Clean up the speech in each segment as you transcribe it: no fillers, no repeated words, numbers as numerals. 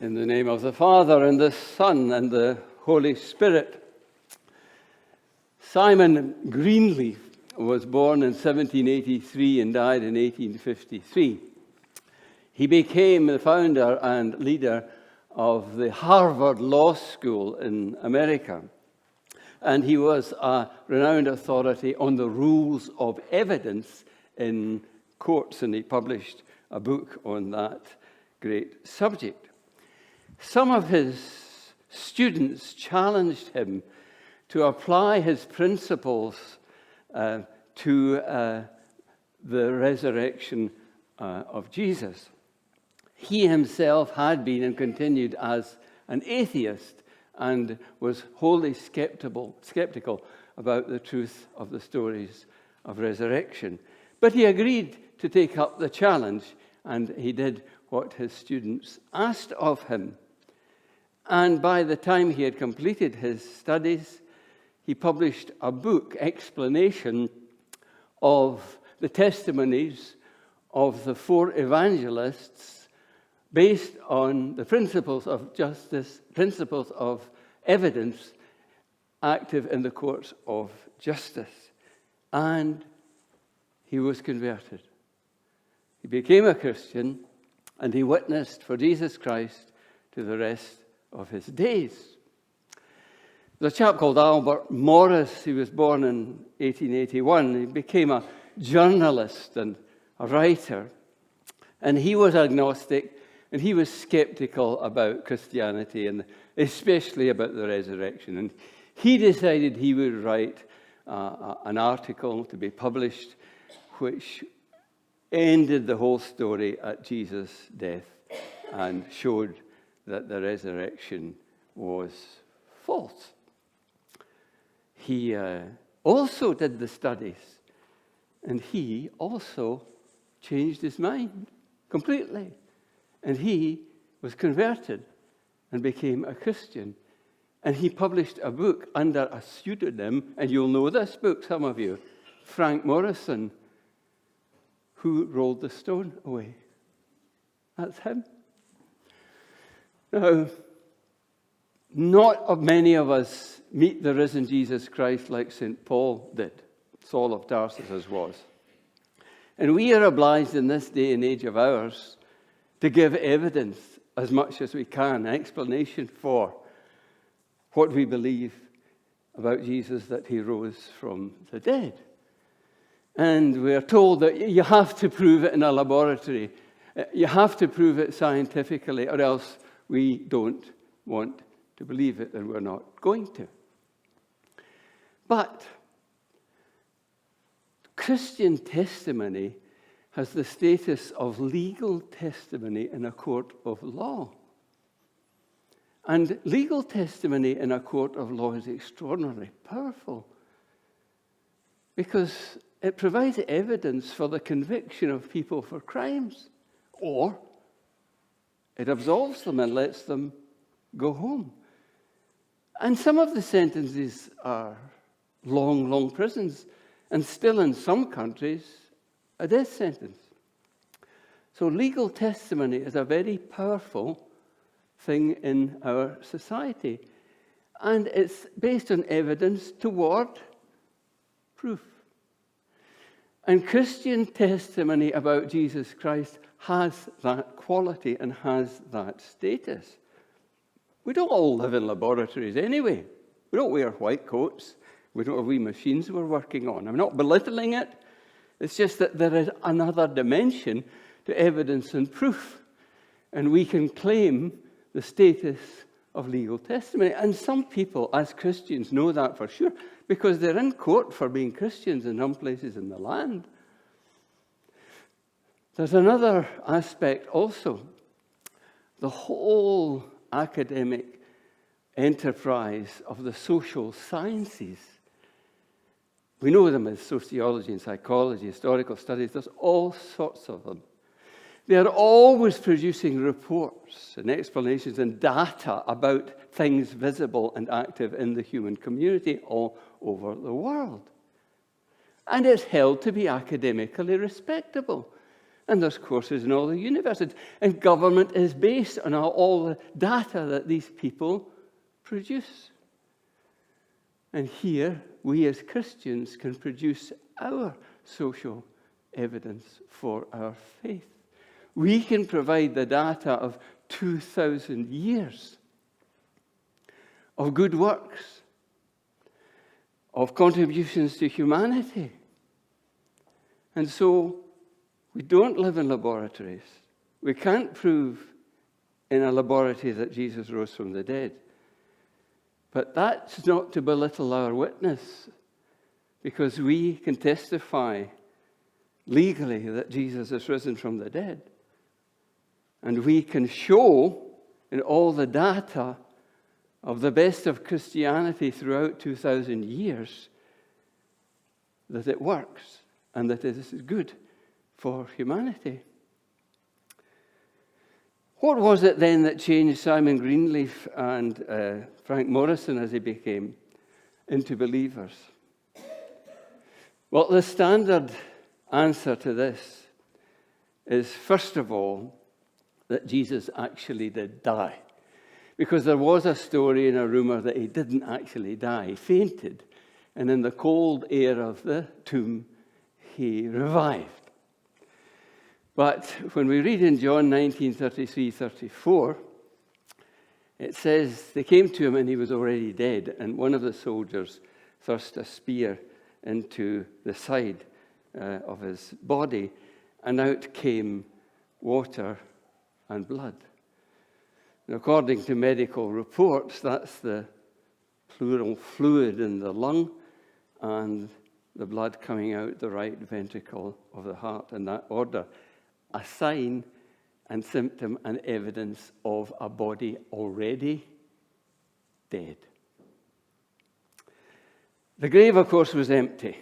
In the name of the Father, and the Son, and the Holy Spirit. Simon Greenleaf was born in 1783 and died in 1853. He became the founder and leader of the Harvard Law School in America. And he was a renowned authority on the rules of evidence in courts, and he published a book on that great subject. Some of his students challenged him to apply his principles to the resurrection of Jesus. He himself had been and continued as an atheist and was wholly skeptical about the truth of the stories of resurrection. But he agreed to take up the challenge, and he did what his students asked of him. And by the time he had completed his studies, he published a book, explanation of the testimonies of the four evangelists based on the principles of justice, principles of evidence active in the courts of justice. And he was converted. He became a Christian, and he witnessed for Jesus Christ to the rest of his days. There's a chap called Albert Morris. He was born in 1881. He became a journalist and a writer. And he was agnostic, and he was skeptical about Christianity, and especially about the resurrection. And he decided he would write an article to be published which ended the whole story at Jesus' death and showed that the resurrection was false. He also did the studies, and he also changed his mind completely. And he was converted and became a Christian. And he published a book under a pseudonym, and you'll know this book, some of you, Frank Morrison, Who Rolled the Stone Away. That's him. Now, not many of us meet the risen Jesus Christ like St. Paul did, Saul of Tarsus was. And we are obliged in this day and age of ours to give evidence as much as we can, explanation for what we believe about Jesus, that he rose from the dead. And we are told that you have to prove it in a laboratory. You have to prove it scientifically, or else we don't want to believe it, and we're not going to. But Christian testimony has the status of legal testimony in a court of law. And legal testimony in a court of law is extraordinarily powerful because it provides evidence for the conviction of people for crimes, or it absolves them and lets them go home. And some of the sentences are long, long prisons, and still in some countries, a death sentence. So legal testimony is a very powerful thing in our society. And it's based on evidence toward proof. And Christian testimony about Jesus Christ has that quality and has that status. We don't all live in laboratories anyway. We don't wear white coats. We don't have wee machines we're working on. I'm not belittling it. It's just that there is another dimension to evidence and proof. And we can claim the status of legal testimony. And some people, as Christians, know that for sure, because they're in court for being Christians in some places in the land. There's another aspect also. The whole academic enterprise of the social sciences. We know them as sociology and psychology, historical studies. There's all sorts of them. They are always producing reports and explanations and data about things visible and active in the human community all over the world. And it's held to be academically respectable And there's courses in all the universities. And government is based on all the data that these people produce. And here, we as Christians can produce our social evidence for our faith. We can provide the data of 2,000 years of good works, of contributions to humanity. And so, we don't live in laboratories. We can't prove in a laboratory that Jesus rose from the dead. But that's not to belittle our witness, because we can testify legally that Jesus is risen from the dead. And we can show in all the data of the best of Christianity throughout 2,000 years that it works and that it is good for humanity. What was it then that changed Simon Greenleaf and Frank Morrison, as he became, into believers? Well, the standard answer to this is, first of all, that Jesus actually did die. Because there was a story and a rumor that he didn't actually die. He fainted, and in the cold air of the tomb, he revived. But when we read in John 19:33-34, it says, they came to him and he was already dead, and one of the soldiers thrust a spear into the side of his body, and out came water and blood. And according to medical reports, that's the pleural fluid in the lung and the blood coming out the right ventricle of the heart in that order. A sign and symptom and evidence of a body already dead. The grave, of course, was empty.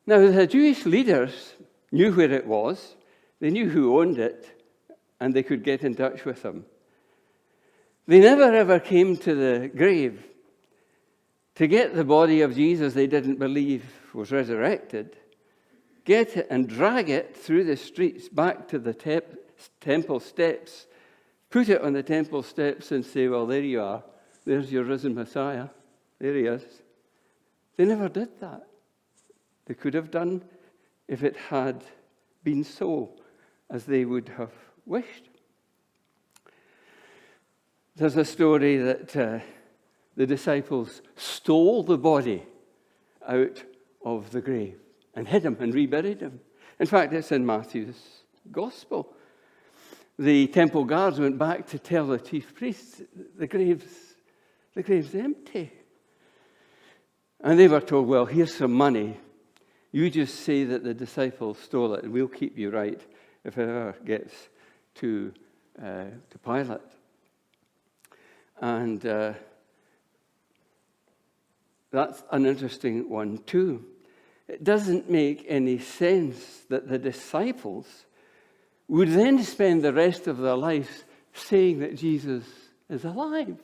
Now, the Jewish leaders knew where it was, they knew who owned it, and they could get in touch with him. They never ever came to the grave to get the body of Jesus they didn't believe was resurrected, get it and drag it through the streets back to the temple steps, put it on the temple steps and say, well, there you are. There's your risen Messiah. There he is. They never did that. They could have done if it had been so as they would have wished. There's a story that the disciples stole the body out of the grave and hid him and reburied him. In fact, it's in Matthew's Gospel. The temple guards went back to tell the chief priests, the grave's empty. And they were told, well, here's some money. You just say that the disciples stole it, and we'll keep you right if it ever gets to Pilate. And that's an interesting one too. It doesn't make any sense that the disciples would then spend the rest of their lives saying that Jesus is alive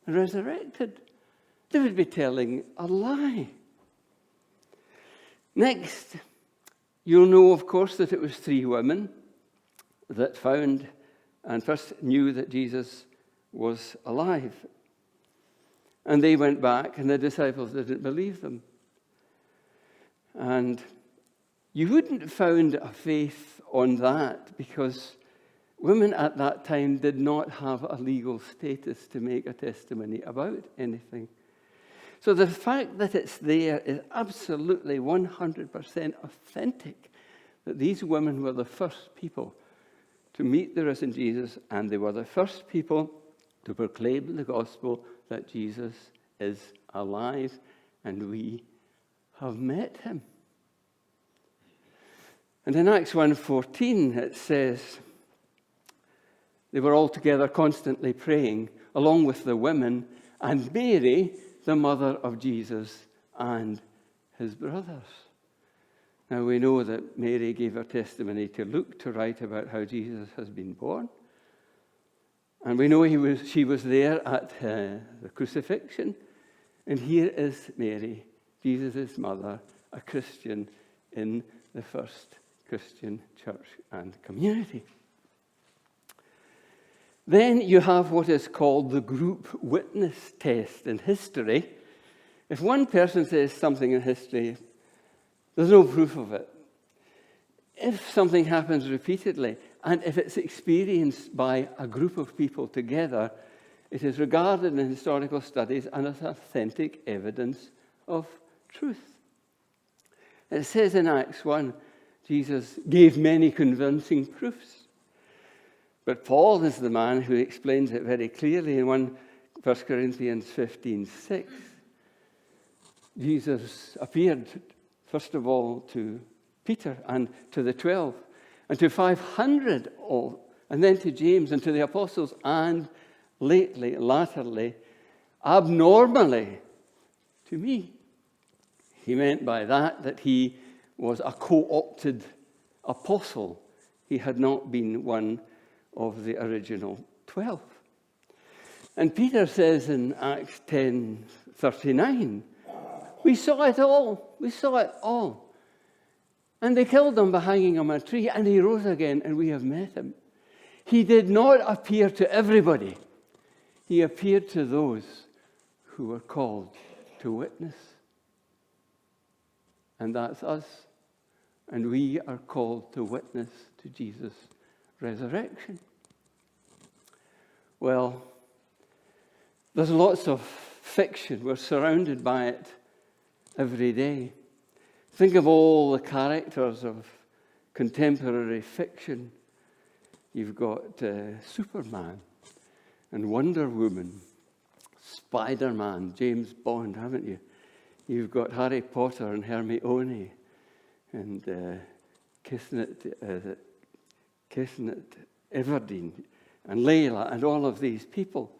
and resurrected. They would be telling a lie. Next, you'll know, of course, that it was 3 women that found and first knew that Jesus was alive. And they went back, and the disciples didn't believe them. And you wouldn't found a faith on that because women at that time did not have a legal status to make a testimony about anything. So the fact that it's there is absolutely 100% authentic, that these women were the first people to meet the risen Jesus, and they were the first people to proclaim the gospel that Jesus is alive and we have met him. And in Acts 1:14 it says, they were all together constantly praying, along with the women and Mary, the mother of Jesus, and his brothers. Now we know that Mary gave her testimony to Luke to write about how Jesus has been born. And we know she was there at the crucifixion. And here is Mary, Jesus' mother, a Christian in the first Christian church and community. Then you have what is called the group witness test in history. If one person says something in history, there's no proof of it. If something happens repeatedly, and if it's experienced by a group of people together, it is regarded in historical studies as authentic evidence of truth. It says in Acts 1, Jesus gave many convincing proofs. But Paul is the man who explains it very clearly in 1 Corinthians 15:6. Jesus appeared, first of all, to Peter and to the 12, and to 500 all, and then to James and to the apostles, and latterly, abnormally, to me. He meant by that he was a co-opted apostle. He had not been one of the original 12. And Peter says in Acts 10:39, we saw it all. And they killed him by hanging on a tree, and he rose again, and we have met him. He did not appear to everybody. He appeared to those who were called to witness. And that's us. And we are called to witness to Jesus' resurrection. Well, there's lots of fiction. We're surrounded by it every day. Think of all the characters of contemporary fiction. You've got Superman and Wonder Woman, Spider-Man, James Bond, haven't you? You've got Harry Potter and Hermione and Katniss Everdeen and Layla and all of these people.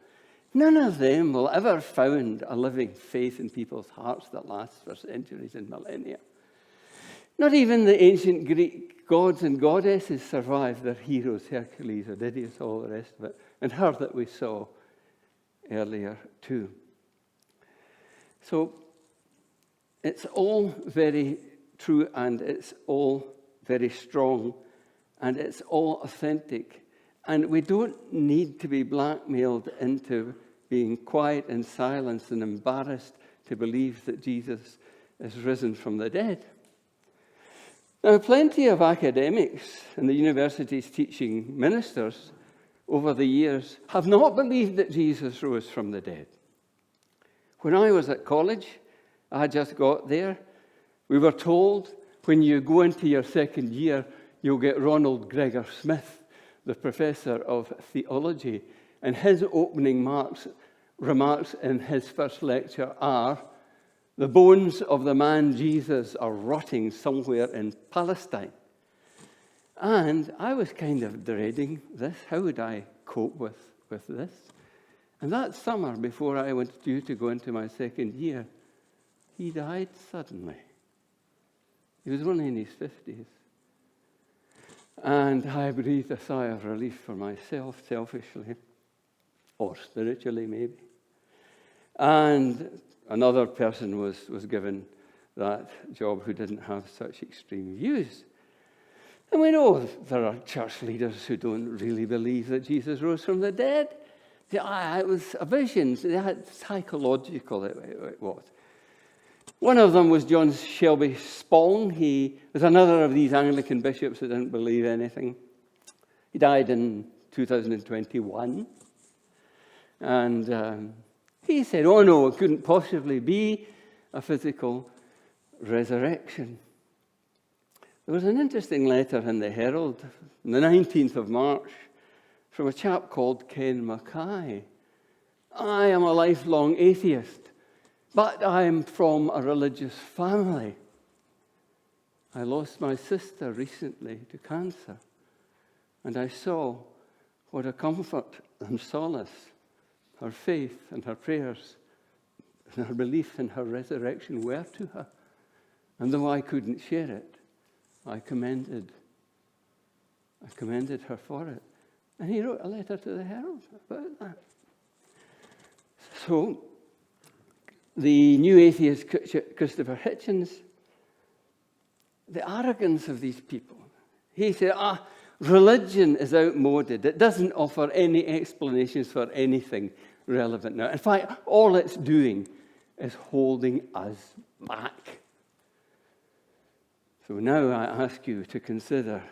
None of them will ever found a living faith in people's hearts that lasts for centuries and millennia. Not even the ancient Greek gods and goddesses survived their heroes, Hercules, Odysseus, all the rest of it, and her that we saw earlier too. So it's all very true, and it's all very strong, and it's all authentic. And we don't need to be blackmailed into being quiet and silenced and embarrassed to believe that Jesus is risen from the dead. Now, plenty of academics and the university's teaching ministers over the years have not believed that Jesus rose from the dead. When I was at college, I just got there, we were told when you go into your second year, you'll get Ronald Gregor Smith, the professor of theology, and his opening remarks in his first lecture are, the bones of the man Jesus are rotting somewhere in Palestine. And I was kind of dreading this. How would I cope with this? And that summer, before I was due to go into my second year, he died suddenly. He was only in his 50s. And I breathed a sigh of relief for myself, selfishly, or spiritually maybe. And another person was given that job who didn't have such extreme views. And we know there are church leaders who don't really believe that Jesus rose from the dead. It was a vision. They had psychological, it was. One of them was John Shelby Spong. He was another of these Anglican bishops who didn't believe anything. He died in 2021. And he said, oh no, it couldn't possibly be a physical resurrection. There was an interesting letter in the Herald on the 19th of March from a chap called Ken Mackay. I am a lifelong atheist, but I am from a religious family. I lost my sister recently to cancer, and I saw what a comfort and solace her faith and her prayers and her belief in her resurrection were to her. And though I couldn't share it, I commended her for it. And he wrote a letter to the Herald about that. So, the new atheist Christopher Hitchens, the arrogance of these people, He said, religion is outmoded. It doesn't offer any explanations for anything relevant now. In fact, all it's doing is holding us back. So now I ask you to consider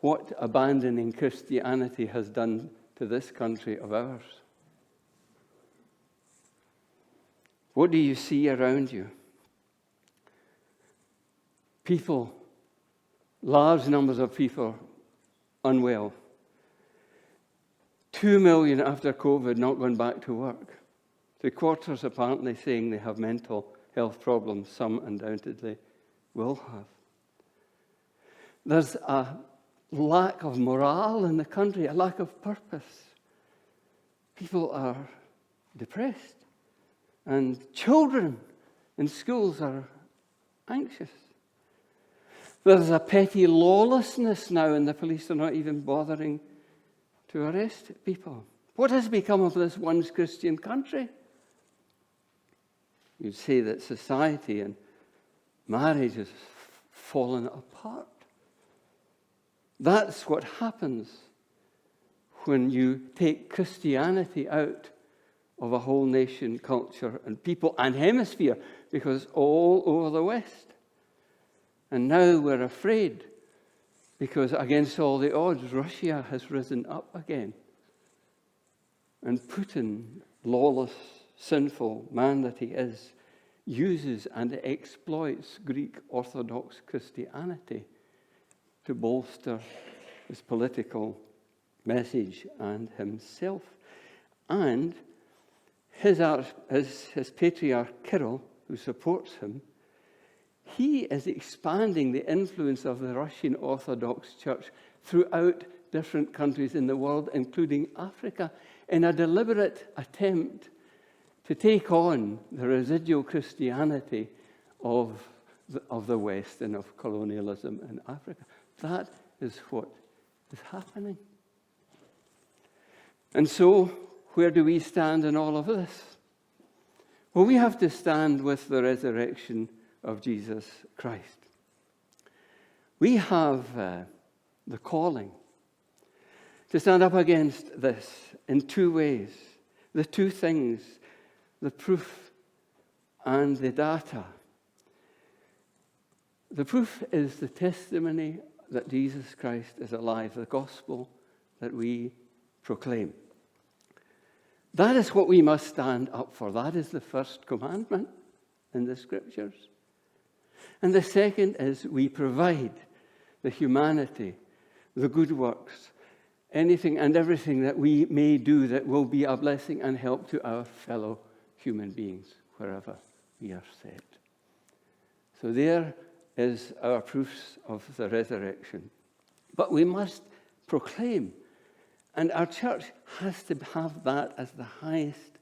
what abandoning Christianity has done to this country of ours. What do you see around you? People, large numbers of people unwell. 2 million after COVID not going back to work. 3/4 apparently saying they have mental health problems. Some undoubtedly will have. There's a lack of morale in the country, a lack of purpose. People are depressed. And children in schools are anxious. There's a petty lawlessness now, and the police are not even bothering to arrest people. What has become of this once Christian country? You'd say that society and marriage has fallen apart. That's what happens when you take Christianity out of a whole nation, culture, and people and hemisphere, because all over the West. And now we're afraid because against all the odds, Russia has risen up again. And Putin, lawless, sinful man that he is, uses and exploits Greek Orthodox Christianity to bolster his political message and himself. And his patriarch Kirill, who supports him, he is expanding the influence of the Russian Orthodox Church throughout different countries in the world, including Africa, in a deliberate attempt to take on the residual Christianity of the West and of colonialism in Africa. That is what is happening. And so, where do we stand in all of this? Well, we have to stand with the resurrection of Jesus Christ. We have the calling to stand up against this in two ways. The two things, the proof and the data. The proof is the testimony that Jesus Christ is alive, the gospel that we proclaim. That is what we must stand up for. That is the first commandment in the Scriptures. And the second is we provide the humanity, the good works, anything and everything that we may do that will be a blessing and help to our fellow human beings, wherever we are set. So there is our proofs of the resurrection. But we must proclaim. And our church has to have that as the highest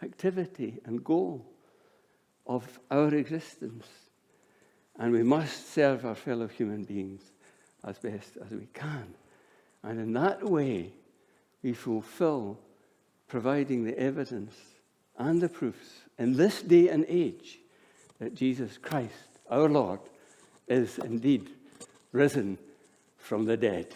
activity and goal of our existence. And we must serve our fellow human beings as best as we can. And in that way, we fulfill providing the evidence and the proofs in this day and age that Jesus Christ, our Lord, is indeed risen from the dead.